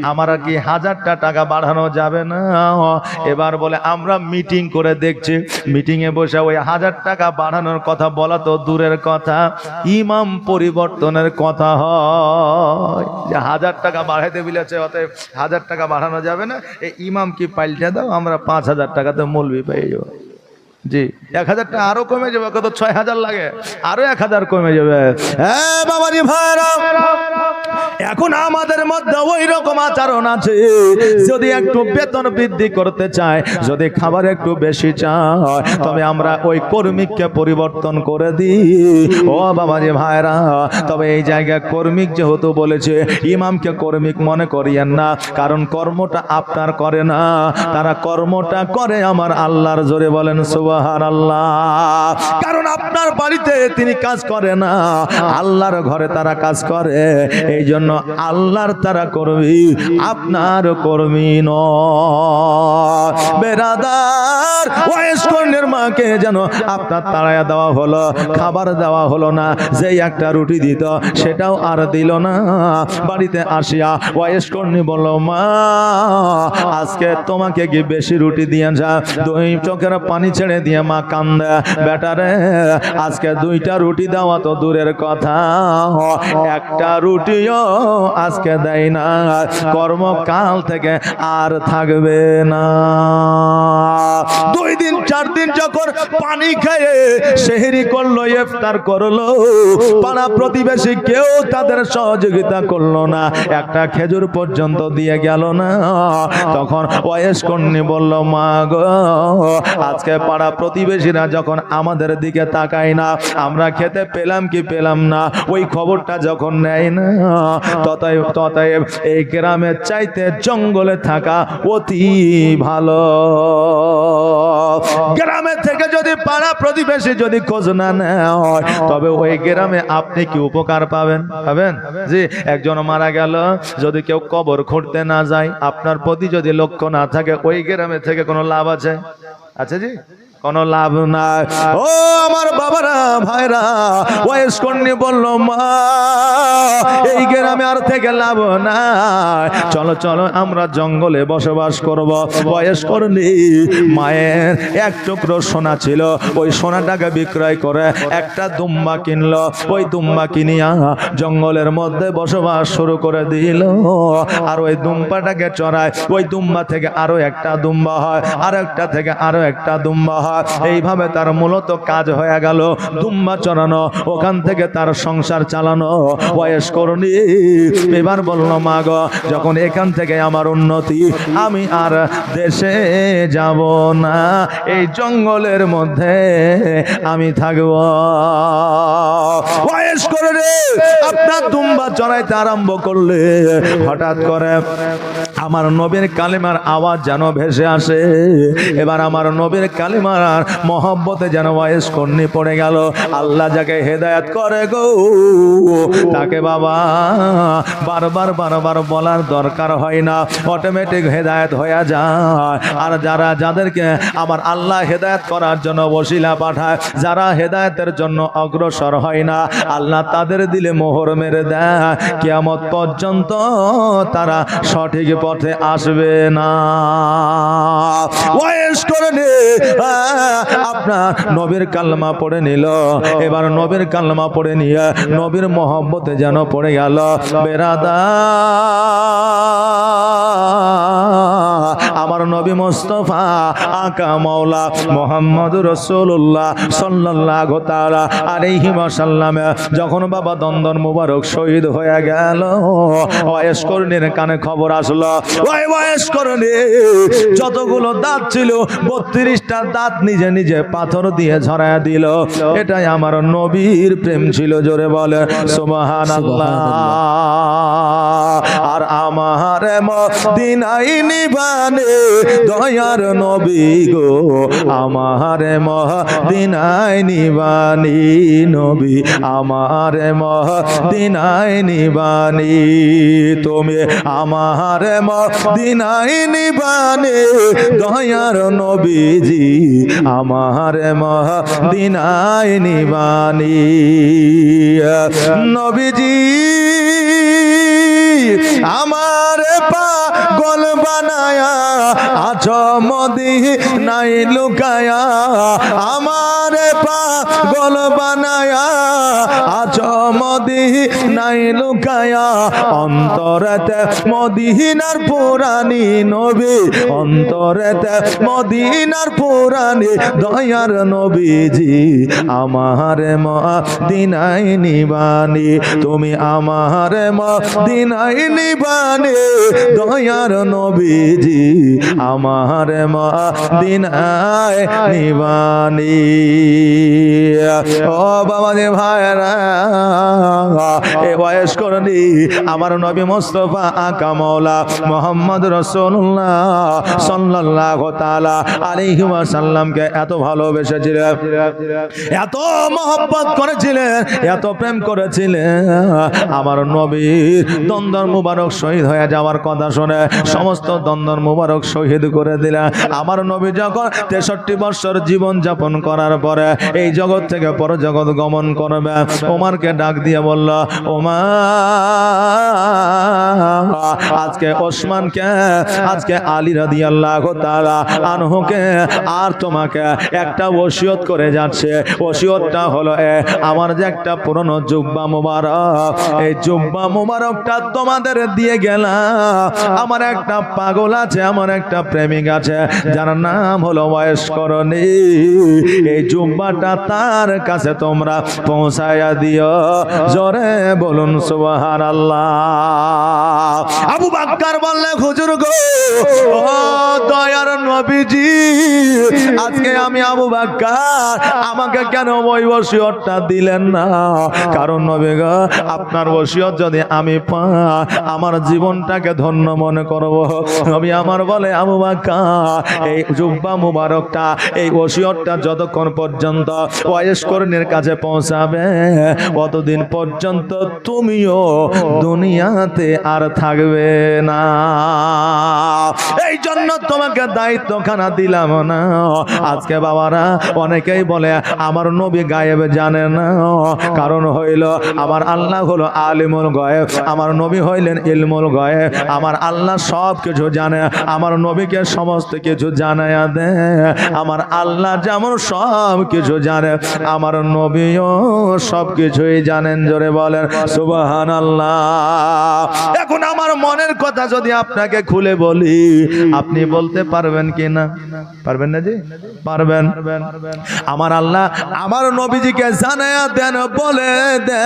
আমার কি 1000টা টাকা বাড়ানো যাবে না? এবার বলে, আমরা মিটিং করে দেখছি। মিটিংয়ে বসে ওই 1000 টাকা বাড়ানোর কথা বলা তো দূরের কথা, ইমাম পরিবর্তনের কথা হয় যে 1000 টাকা বাড়াইতে বলেছে, অতএব 1000 টাকা বাড়ানো যাবে না, এই ইমাম কি পাল্টে দাও, আমরা 5000 টাকাতে মৌলবি পেয়ে যাবো। জি, 1000 টাকা আরো কমে যাবে, কত 6000 লাগে, আরো 1000 কমে যাবে। হ্যাঁ বাবাজি ভাইরা, এখন আমাদের মধ্যে ওই রকম আচরণ আছে। যদি একটু বেতন বৃদ্ধি করতে চায়, যদি খাবার একটু বেশি চায়, তবে আমরা ওই কর্মিককে পরিবর্তন করে দিই। ও বাবাজি ভাইরা, তবে এই জায়গায় কর্মিক যেহেতু বলেছে, ইমামকে কর্মিক মনে করিয়েন না, কারণ কর্মটা আপনার করে না, তারা কর্মটা করে আমার আল্লাহর। জোরে বলেন সুবহানাল্লাহ। কারণ আপনার বাড়িতে তিনি কাজ করে না, আল্লাহর ঘরে তারা কাজ করে, এই জন্য আল্লাহর তারা কর্মী, আপনার কর্মী নয়। বেরাদার, ওয়াইস কর্ণের মাকে যেন আপনার তাড়াইয়া দেওয়া হলো, খাবার দেওয়া হলো না, যেই একটা রুটি দিত সেটাও আর দিল না। বাড়িতে আসিয়া ওয়াইস কর্ণী বলল, মা আজকে তোমাকে কি বেশি রুটি দিয়ে যা। 2 চোখের পানি ছেড়ে দিয়ে মা কান্দে, বেটারে আজকে 2টা রুটি দেওয়া তো দূরের কথা, একটা রুটিও আজকে দেয় না, কর্মকাল থেকে আর থাকবে না। 2 দিন 4 দিন যখন পানি খেয়ে সেহরি করলো, ইফতার করলো, পাড়া প্রতিবেশী কেউ তাদের সহযোগিতা করলো না, একটা খেজুর পর্যন্ত দিয়ে গেল না। তখন ওয়াইস কর্ণী বলল, মা গো, আজকে পাড়া প্রতিবেশীরা যখন আমাদের দিকে তাকায় না, আমরা খেতে পেলাম কি পেলাম না, ওই খবরটা যখন নেয় না, ততএব এই গ্রামের চাইতে জঙ্গলে থাকা অতি ভালো। গ্রামে থেকে যদি পাড়া প্রতিবেশী যদি খোঁজ না নেয়, তবে ওই গ্রামে আপনি কি উপকার পাবেন? জি, একজন মারা গেল, যদি কেউ কবর খুঁড়তে না যায়, আপনার প্রতি যদি লক্ষ্য না থাকে, ওই গ্রামে থেকে কোনো লাভ আছে? আচ্ছা জি, কোনো লাভ নাই। ও আমার বাবারা ভাইরা, ওয়াইস কর্ণী বলল, মা এই গ্রামে আর থেকে লাভ নাই, চলো চলো আমরা জঙ্গলে বসবাস করব। ওয়াইস কর্ণী মায়ের 1 টুকরো সোনা ছিল, ওই সোনাটাকে বিক্রয় করে একটা দুম্বা কিনলো, ওই দুম্বা কিনিয়া জঙ্গলের মধ্যে বসবাস শুরু করে দিল। আর ওই দুম্বাটাকে চড়ায়, ওই দুম্বা থেকে আরো একটা দুম্বা হয়, আর একটা থেকে আরো একটা দুম্বা হয়, এইভাবে তার মূলত কাজ হয়ে গেল দুম্বা চড়ানো, ওখান থেকে তার সংসার চালানো। ওয়াইস কর্ণী এবার বলল, মা গো, যখন এখান থেকে আমার উন্নতি, আমি আর দেশে যাব না, এই জঙ্গলের মধ্যে আমি থাকব। ওয়াইস কর্ণী আপনার দুম্বা চড়াইতে আরম্ভ করলে, হঠাৎ করে আমার নবীর কালিমার আওয়াজ যেন ভেসে আসে। এবার আমার নবীর কালিমার আমার মহব্বতে যেন ওয়াইস করনি পড়ে গেল। আল্লাহ যাকে হেদায়েত করে গো তাকে বাবা বারবার বারবার বলার দরকার হয় না, অটোমেটিক হেদায়েত হয়ে যায়। আর যাদেরকে আমার আল্লাহ হেদায়েত করার জন্য ওসিলা পাঠায়, যারা হেদায়েতের জন্য অগ্রসর হয় না, আল্লাহ তাদের দিলে মোহর মেরে দেয়, কিয়ামত পর্যন্ত তারা সঠিক পথে আসবে না। ওয়াইস করে নে আপনার নবীর কালমা পড়ে নিল, এবার নবীর কালমা পড়ে নিয়ে নবীর মহব্বতে যেন পড়ে গেল। বেরাদা আমার নবী মুস্তাফা আকা মাওলা মুহাম্মদুর রাসূলুল্লাহ সাল্লাল্লাহু তাআলা আলাইহি ওয়াসাল্লাম যখন বাবা দন্দন মুবারক শহীদ হয়ে গেল, ওয়াইস করণীর কানে খবর আসলো, ওয়াইস করণী যতগুলো দাঁত ছিল 32টা দাঁত নিজে নিজে পাথর দিয়ে ঝরায়া দিল। এটাই আমার নবীর প্রেম ছিল, জোরে বলে সুবহানাল্লাহ। আর আমার মদিনায় নিবানে দয়ার নবী গো, আমার মদিনায় নিবানি নবী, আমার মদিনায় নিবানি তুমি, আমার মদিনায় নিবানে দয়ার নবীজি, আমার মদিনায় নিবানি নবীজি। আমার পাগল বানায়া আছো মদিনায় লুকায়া, আমার পাগল বানায়া আছো মদিনায় লুকায়া, অন্তরেতে মদিনার পুরানি নবী, অন্তরেতে মদিনার পুরানি দয়ার নবীজি, আমার মদিনায় নিবানি তুমি, আমার মদিনায় নিবানি দয়ার নবীজি, আমার মদিনায় নিবানি। ও বাবা যে ভাইরা, এ ওয়াইস করণী আমার নবী মুস্তাফা আকা মাওলা মুহাম্মদ রাসূলুল্লাহ সাল্লাল্লাহু তাআলা আলাইহি ওয়াসাল্লামকে এত ভালোবেসেছিলেন, এত মহব্বত করেছিলেন, এত প্রেম করেছিলেন। আমার নবীর দন্দর মুবারক শহীদ হয়ে যাওয়ার কথা শুনে সমস্ত দন্দর মুবারক শহীদ করে দিলেন। আমার নবী যখন 63 বছর জীবন যাপন করার পরে এই জগৎ থেকে পর জগৎ গমন করবে, ওমরকে ডাক দিয়ে বলল, ওমর আজকে ওসমানকে, আজকে আলী রাদিয়াল্লাহু তাআলা আনহুকে আর তোমাকে একটা ওসিয়ত করে যাচ্ছে। ওসিয়তটা হলো আমার যে একটা পুরনো জুব্বা মুবারক, এই জুব্বা মুবারকটা তোমাদের দিয়ে গেলাম। আমার একটা পাগল আছে, আমার একটা প্রেমিক আছে, যার নাম হলো ওয়াইস করণী। এই জুব্বাটা তার কাছে তোমরা পৌঁছায়া দিও, জোরে বলুন সুবহানাল্লাহ। আবু বকর বললেন, হুজুর গো, ও দয়ার নবীজি, আজকে আমি আবু বকর, আমাকে কেন ওই ওসিয়তটা দিলেন না? কারণ নবী গো, আপনার ওসিয়ত যদি আমি পাই, আমার জীবনটাকে ধন্য মনে করব। নবী আমার বলে, আবু বকর, এই জুব্বা মুবারকটা, এই ওসিয়তটা যতক্ষণ পর্যন্ত ওয়াইস করণীর কাছে পৌঁছাবে, কতদিন পর্যন্ত তুমিও দুনিয়াতে আর থাকবে না। এই জন্য তোমাকে দায়িত্বখানা দিলাম না। আজকে বাবারা অনেকেই বলে আমার নবী গায়েব জানে না, কারণ হইল আমার আল্লাহ হলো আলিমুল গায়েব, আমার নবী হইলেন ইলমুল গায়েব। আমার আল্লাহ সব কিছু জানে, আমার নবীকে সমস্ত কিছু জানায়া দে। আমার আল্লাহ যেমন সব কিছু জানে, আমার নবীও সব কিছুই জানেন, জোরে বলেন সুবহানাল্লাহ। এখন আমার মনের কথা যদি আপনাকে খুলে বলি, আপনি বলতে পারবেন কি না? পারবেন না জি? পারবেন। আমার আল্লাহ আমার নবীজিকে জানায়া দেন, বলে দে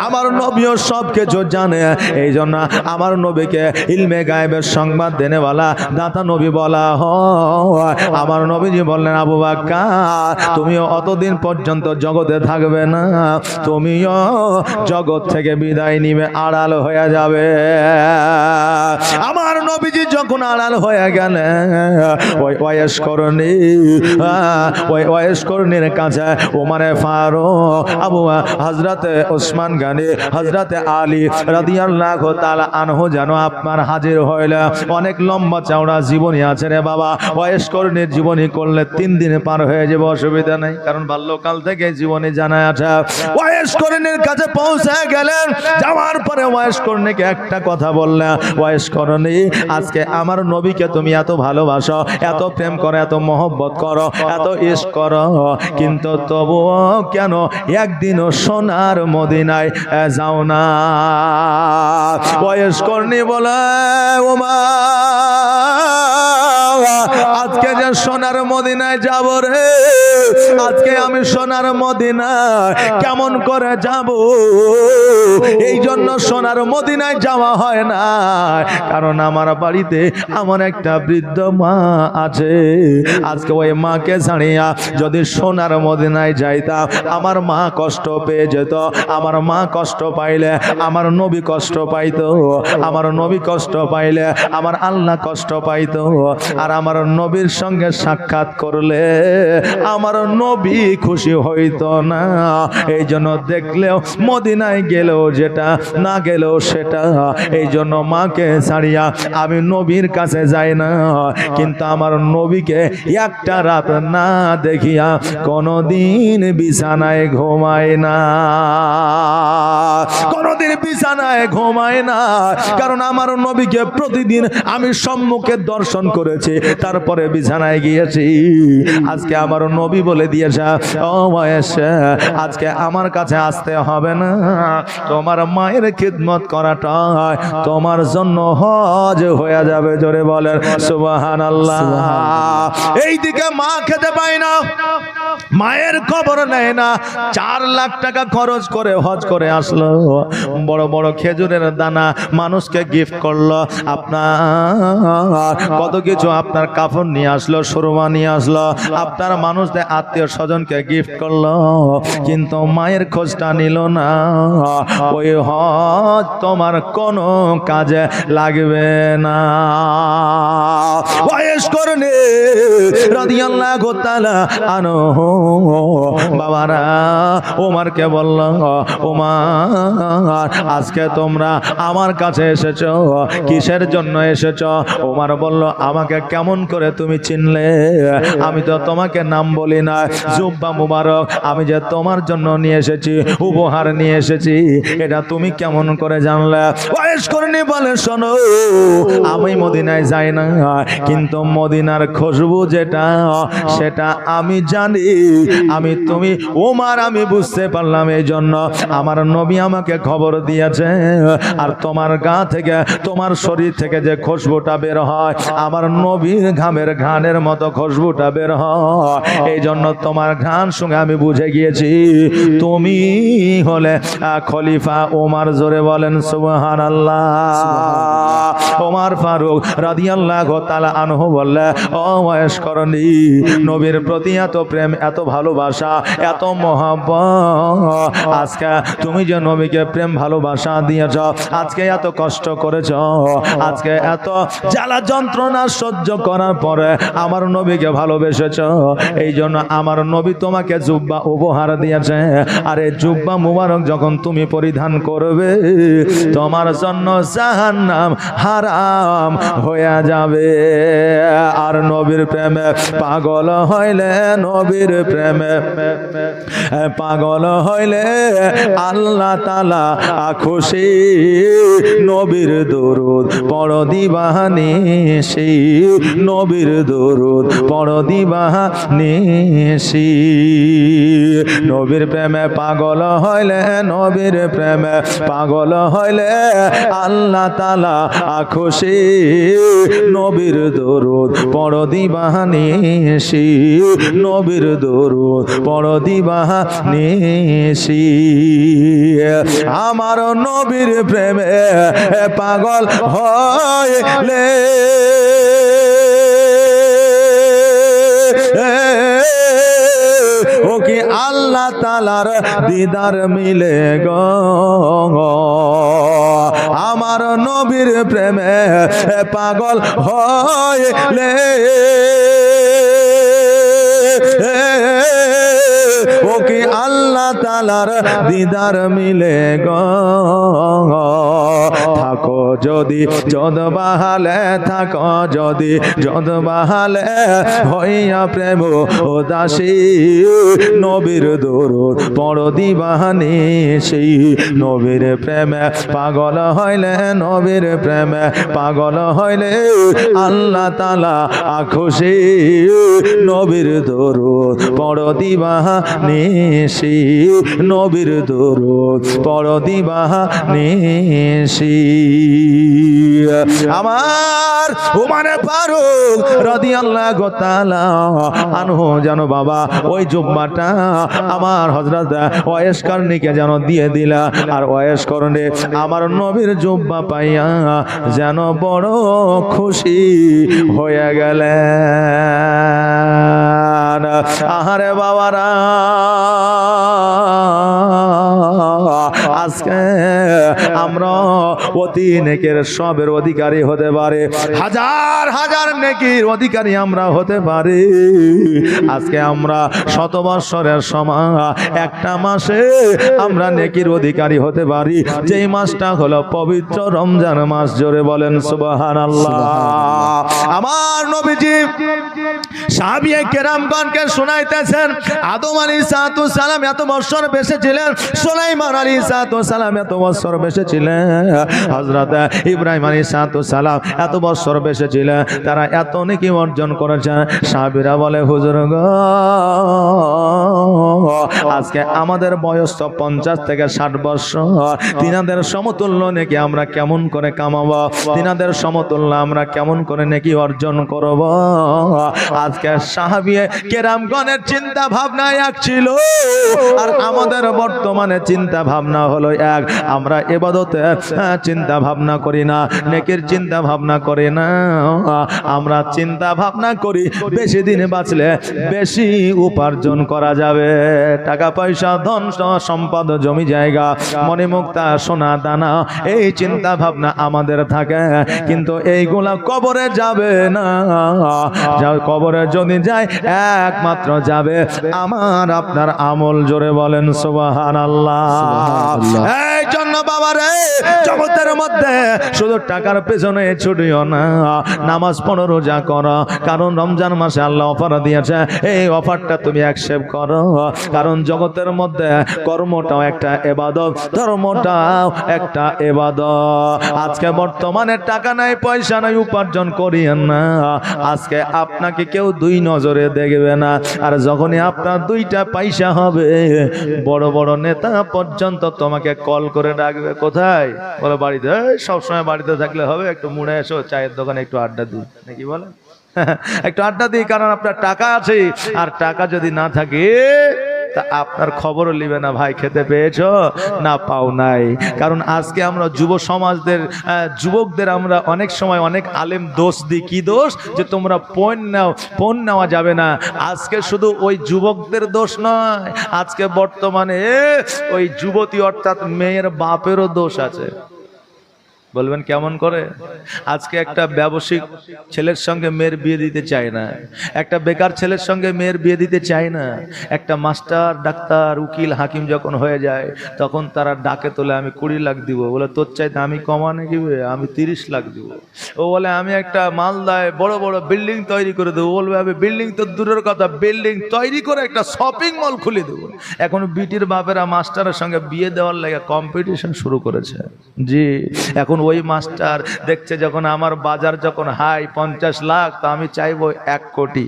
আমার নবীও সব কিছু জানে। এই জন্য আমার নবীকে ইলমে গায়েবের সংবাদ দেনেওয়ালা দাতা নবী বলা হয়। আমার নবীজি বললেন, আবু বকর তুমিও অতদিন পর্যন্ত জগতে থাকবে না, তুমিও জগৎ থেকে বিদায় নিবে, আড়াল হয়ে যাবে। আমার নবীজি যখন আড়াল হয়ে গেলেন, ওই ওয়াইস করণীর কাছে ওমরে ফারুক, আবু হযরতে ওসমান গনি, হযরতে আলী রাদিয়াল্লাহু তাআলা আনহু যেন আপনার হাজির হইলেন। অনেক লম্বা চওড়া জীবনী আছে রে বাবা। ওয়াইস করণীর জীবনী করলে 3 দিন পার হয়ে যাবে, অসুবিধা নাই, কারণ বাল্যকাল থেকে জীবনী জানা আছে। ওয়াইস করণীর কাছে পৌঁছে গেলেন, যাওয়ার পরে ওয়াইস করণীকে একটা কথা বললেন, ওয়াইস করণী আজকে আমার নবীকে তুমি এত ভালোবাসো, এত প্রেম করো, এত মহব্বত করো, এত ইশক করো, কিন্তু তবুও কেন একদিনও সোনার মদিনায় যাও না? ওয়াইস করণী বলে, আজকে যে সোনার মদিনায় যাব রে, আজকে আমি সোনার মদিনায় কেমন করে যাব? এই জন্য সোনার মদিনায় যাওয়া হয় না, কারণ আমার বাড়িতে আমার একটা বৃদ্ধ মা আছে। আজকে ওই মাকে ছাড়িয়া যদি সোনার মদিনায় যাইতাম, আমার মা কষ্ট পেয়ে যেত। আমার মা কষ্ট পাইলে আমার নবী কষ্ট পাইতো, আমার নবী কষ্ট পাইলে আমার আল্লাহ কষ্ট পাইতো। আর আমার নবীর সঙ্গে সাক্ষাৎ করলে আমার নবী খুশি হইতো না। এই জন্য দেখলেও মদিনায় গেলেও যেটা, না গেলেও সেটা। এই জন্য মাকে ছাড়িয়া আমি নবীর কাছে যাই না, কিন্তু আমার নবীকে একটা রাত না দেখিয়া কোনদিন বিছানায় ঘুমায় না, কোনদিন বিছানায় ঘুমায় না। কারণ আমার নবীকে প্রতিদিন আমি সম্মুখে দর্শন করেছি, তারপরে বিছানায় গিয়েছি। আজকে আমার নবী বলে দিয়েছে, ও বয়স আজকে আমার কাছে আসতে হবে না, তোমার মায়ের খিদমত করাটা তোমার জন্য হজ হয়ে যাবে। জোরে বলেন সুবহানাল্লাহ। এইদিকে মা খেতে পায় না, মায়ের খবর নেয় না, 4 লাখ টাকা খরচ করে হজ করে আসলো, বড় বড় খেজুরের দানা মানুষকে গিফট করলো, আপনার কত কিছু, আপনার কাফন নিয়ে আসলো, সুরমা নিয়ে আসলো, আপনার মানুষদের আত্মীয় স্বজনকে গিফট করলো, কিন্তু মায়ের খোঁজটা নিল না। ওই হজ তোমার কোনো কাজে লাগবে না। ওয়াইস করণী রাদিয়াল্লাহু তাআলা আনহু বাবারা ওমরকে বলল, ওমর আজকে তোমরা আমার কাছে এসেছো, কিসের জন্য এসেছো? ওমর বলল, আমাকে কেমন করে তুমি চিনলে? আমি তো তোমাকে নাম বলি না। জুব্বা মুবারক আমি যে তোমার জন্য নিয়ে এসেছি, উপহার নিয়ে এসেছি, এটা তুমি কেমন করে জানলে? ওয়াইস করণী বলে, শোনো, আমি মদিনায় যাই না, কিন্তু মদিনার খুশবু যেটা সেটা আমি জানি। তুমি ওমর আমি বুঝতে পারলাম, এই জন্য আমার নবী আমাকে খবর দিয়েছে। আর তোমার গা থেকে, তোমার শরীর থেকে যে খুশবুটা বের হয়, আমার নবীর ঘামের ঘ্রাণের মতো খুশবুটা বের হয়। এই জন্য তোমার ঘ্রাণ সঙ্গে আমি বুঝে গিয়েছি তুমি হলে খলিফা ওমর। জোরে বলেন সুবহানাল্লাহ। ওমর ফারুক রাদিয়াল্লাহু তাআলা আনহু বললে, ও ওয়াইস করণী, নবীর প্রতি এত প্রেম, এত ভালোবাসা, এত মহব্বত, আজকে তুমি যে নবীকে প্রেম ভালোবাসা দিয়েছ, আজকে এত কষ্ট করেছ, আজকে এত জ্বালা যন্ত্রণা সহ্য করার পরে আমার নবীকে ভালোবেসেছ, এই জন্য আমার নবী তোমাকে জুব্বা উপহার দিয়েছে। আর এই জুব্বা মুবারক যখন তুমি পরিধান করবে, তোমার জন্য জাহান্নাম হারাম হয়ে যাবে। আর নবীর প্রেমে পাগল হইলে, নবীর প্রেমে পাগল হইলে আল্লাহ তাআলা খুশি। নবীর দরুদ পড়ো দিবানিশি, নবীর দরুদ পড়ো দিবানিশি। নবীর প্রেমে পাগল হইলে, নবীর প্রেমে পাগল হইলে আল্লাহ তাআলা খুশি। নবীর দরুদ পড়ো দিবানিশি, নবীর দরুদ পড়ো দিবানিশি। আমার নবীর প্রেমে পাগল হইলে ও কি আল্লাহ তাআলার দিদার মিলে গো। আমার নবীর প্রেমে পাগল হইলে ও কি আল্লাহ তাআলার দিদার মিলে গো। থাকো যদি যদ বাহালে, থাকো যদি যদ বাহালে, হইয়া প্রেম উদাসী, নবীর দরুদ পড়ো দিবানিশি। নবীর প্রেমে পাগল হইলে, নবীর প্রেমে পাগল হইলে আল্লাহ তাআলা খুশি, নবীর দরুদ পড়ো দিবানিশি, নবীর দরুদ পড়ো দিবানিশি। আমার উমারে ফারুক রাদিয়াল্লাহু তাআলা আনহু জানো বাবা ওই জুব্বাটা আমার হযরত ওয়াইস কারনীকে যেন দিয়ে দিলা। আর ওয়াইস কারনী আমার নবীর জুব্বা পাইয়া যেন বড় খুশি হয়ে গেলেন। আহারে বাবারা, আজকে আমরা অতি নেকের সবের অধিকারী হতে পারে, হাজার হাজার নেকির অধিকারী আমরা হতে পারি। আজকে আমরা 100 বৎসরের সময় একটা মাসে আমরা নেকির অধিকারী হতে পারি, যেই মাসটা হলো পবিত্র রমজান মাস। জোরে বলেন সুবহানাল্লাহ। আমার নবীজি সাহাবিয়ে কেরামগণকে শোনাইতেছেন আদম আলাইহিস সালাম এত বৎসর বেঁচে ছিলেন, সুলাইমান আলাইহিস সালাম এত বৎসর বেঁচে ছিলেন, হযরত ইব্রাহিম আলাইহিস সালাম এত বৎসর বেঁচে ছিলেন, তারা এত নেকি অর্জন করেছেন। সাহাবীরা বলে হুজুর গো, আজকে আমাদের বয়স তো 50 থেকে 60 বৎসর, তিনাদের সমতুল্য নেকি আমরা কেমন করে কামাবো, তিনাদের সমতুল্য আমরা কেমন করে নেকি অর্জন করব। আজকে সাহাবিয়ে কেরামগণের চিন্তা ভাবনা এক ছিল, আর আমাদের বর্তমানে চিন্তা ভাবনা হলো এক। আমরা ইবাদতের চিন্তা ভাবনা করি না, নেকির চিন্তা ভাবনা করি না। আমরা চিন্তা ভাবনা করি বেশি দিন বাঁচলে বেশি উপার্জন করা যাবে, টাকা পয়সা ধন সম্পদ জমি জায়গা মণিমুক্তা সোনা দানা, এই চিন্তা ভাবনা আমাদের থাকে। কিন্তু এইগুলা কবরে যাবে না, কবরে যদি যায় একমাত্র যাবে আমার আপনার আমল। জোরে বলেন সুবহানাল্লাহ। এই জন্য বাবারে, জগতের মধ্যে শুধু টাকার পেছনে ছুটিও না, নামাজ পড়ো, রোজা করো, কারণ রমজান মাসে আল্লাহ অফার দিয়েছে, এই অফারটা তুমি অ্যাকসেপ্ট করো। কারণ জগতের মধ্যে কর্মটাও একটা ইবাদত, ধর্মটাও একটা ইবাদত। আজকে বর্তমানে টাকা নাই, পয়সা নাই, উপার্জন করিয়েন না। আজকে আপনাকে কেউ দুই নজরে দেখবে না, আর যখনই আপনার দুইটা পয়সা হবে, বড় বড় নেতা পর্যন্ত তোমাকে কল করে ডাকবে। কোথায়? বলে বাড়িতে। সবসময় বাড়িতে থাকলে হবে? একটু মুড়ে এসো, চায়ের দোকানে একটু আড্ডা দিই, নাকি বলেন? একটু আড্ডা দিই, কারণ আপনার টাকা আছে, আর টাকা যদি না থাকে তা আপনার খবরও নিবে না, ভাই খেতে পেয়েছো না পাও নাই। কারণ আজকে আমরা যুব সমাজদের যুবকদের আমরা অনেক সময় অনেক আলেম দোষ দিই। কি দোষ? যে তোমরা পণ নেওয়া যাবে না। আজকে শুধু ওই যুবকদের দোষ নয়, আজকে বর্তমানে ওই যুবতী অর্থাৎ মেয়ের বাপেরও দোষ আছে। বলবেন কেমন করে? আজকে একটা ব্যবসায়িক ছেলের সঙ্গে মেয়ের বিয়ে দিতে চায় না, একটা বেকার ছেলের সঙ্গে মেয়ের বিয়ে দিতে চায় না। একটা মাস্টার, ডাক্তার, উকিল, হাকিম যখন হয়ে যায় তখন তারা ডাকে তোলে, আমি 20 লাখ দিব। বলে তোর চাইতে আমি কমানে দিবে, আমি 30 লাখ দিব। ও বলে আমি একটা মালদায় বড় বড় বিল্ডিং তৈরি করে দেবো। বলবে আমি বিল্ডিং তো দূরের কথা, বিল্ডিং তৈরি করে একটা শপিং মল খুলে দেবো। এখন বিটির বাপেরা মাস্টারের সঙ্গে বিয়ে দেওয়ার লাগে কম্পিটিশন শুরু করেছে। জি, এখন ওই মাস্টার দেখছে যখন আমার বাজার যখন হাই 50 লাখ, তো আমি চাইবো 1 কোটি।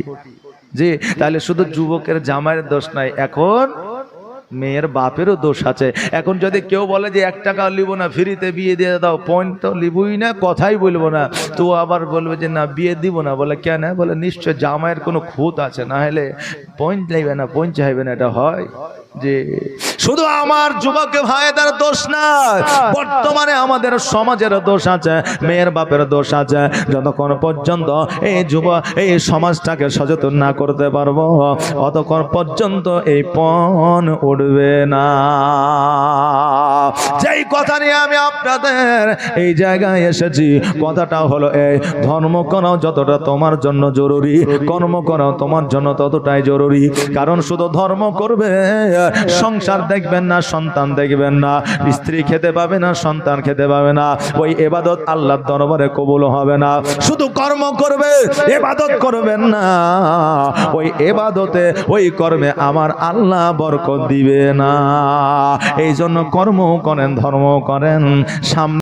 জি, তাহলে শুধু যুবকের জামাইয়ের দোষ নাই, এখন মেয়ের বাপেরও দোষ আছে। এখন যদি কেউ বলে যে 1 টাকা লিব না, ফ্রিতে বিয়ে দিয়ে দাও, পয়েন্ট তো লিবই না, কথাই বলবো না, তো আবার বলবে যে না বিয়ে দিব না। বলে কেন? বলে নিশ্চয় জামাইয়ের কোনো খুঁত আছে, না হলে পয়েন্ট চাইবে না, পয়েন্ট চাইবে না। এটা হয় যে শুধু আমার যুবক ভাইদের দোষ না, বর্তমানে আমাদের সমাজের দোষ আছে, মেয়ের বাপের দোষ আছে। যতক্ষণ পর্যন্ত এই এই সমাজটাকে সচেতন না করতে পারবো, অতক্ষণ পর্যন্ত এই পণ উঠবে না। যেই কথা নিয়ে আমি আপনাদের এই জায়গায় এসেছি, কথাটা হলো এই, ধর্ম করাও যতটা তোমার জন্য জরুরি, কর্ম করাও তোমার জন্য ততটাই জরুরি। কারণ শুধু ধর্ম করবে, সংসার দেখবেন না, সন্তান দেখবেন না, স্ত্রী খেতে পাবে না, সন্তান খেতে পাবে না, ওই ইবাদত আল্লাহর দরবারে কবুল হবে না। শুধু কর্ম করবে, ইবাদত করবেন না, ওই ইবাদতে ওই কর্মে আমার আল্লাহ বরকত দিবে না। এই জন্য কর্ম করেন, ধর্ম করেন, সামনে